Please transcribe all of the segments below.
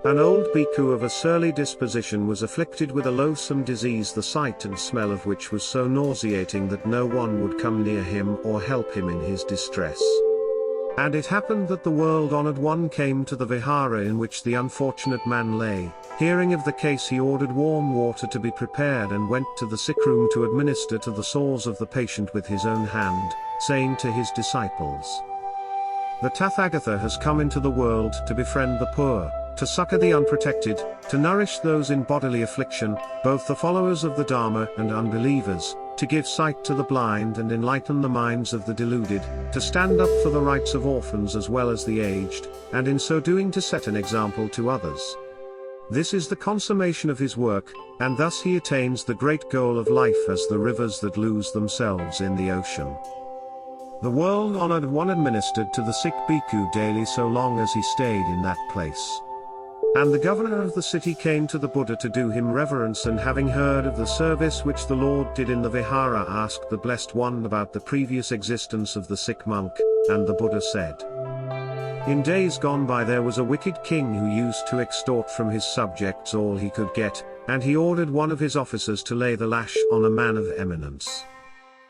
An old bhikkhu of a surly disposition was afflicted with a loathsome disease, the sight and smell of which was so nauseating that no one would come near him or help him in his distress. And it happened that the world-honored one came to the vihara in which the unfortunate man lay. Hearing of the case, he ordered warm water to be prepared and went to the sick room to administer to the sores of the patient with his own hand, saying to his disciples, "The Tathagatha has come into the world to befriend the poor, to succor the unprotected, to nourish those in bodily affliction, both the followers of the Dharma and unbelievers, to give sight to the blind and enlighten the minds of the deluded, to stand up for the rights of orphans as well as the aged, and in so doing to set an example to others. This is the consummation of his work, and thus he attains the great goal of life as the rivers that lose themselves in the ocean." The world-honored one administered to the sick bhikkhu daily so long as he stayed in that place. And the governor of the city came to the Buddha to do him reverence, and having heard of the service which the Lord did in the vihara, asked the Blessed One about the previous existence of the sick monk, and the Buddha said, "In days gone by there was a wicked king who used to extort from his subjects all he could get, and he ordered one of his officers to lay the lash on a man of eminence.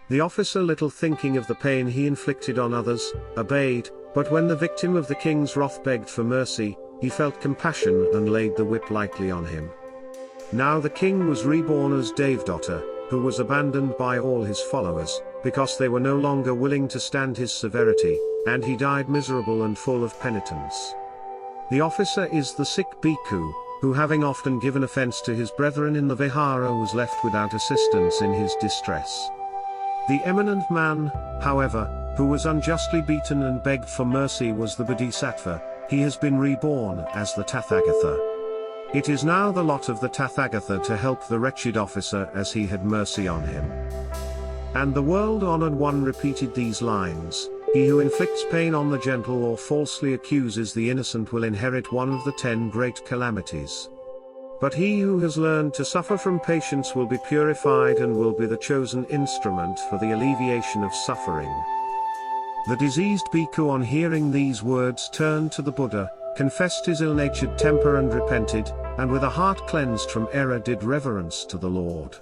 The officer, little thinking of the pain he inflicted on others, obeyed, but when the victim of the king's wrath begged for mercy, he felt compassion and laid the whip lightly on him. Now the king was reborn as Devadatta, who was abandoned by all his followers, because they were no longer willing to stand his severity, and he died miserable and full of penitence. The officer is the sick bhikkhu, who having often given offense to his brethren in the vihara was left without assistance in his distress. The eminent man, however, who was unjustly beaten and begged for mercy was the bodhisattva. He has been reborn as the Tathagatha. It is now the lot of the Tathagatha to help the wretched officer as he had mercy on him." And the world-honored one repeated these lines, "He who inflicts pain on the gentle or falsely accuses the innocent will inherit one of the 10 great calamities. But he who has learned to suffer from patience will be purified and will be the chosen instrument for the alleviation of suffering." The diseased bhikkhu, on hearing these words, turned to the Buddha, confessed his ill-natured temper and repented, and with a heart cleansed from error did reverence to the Lord.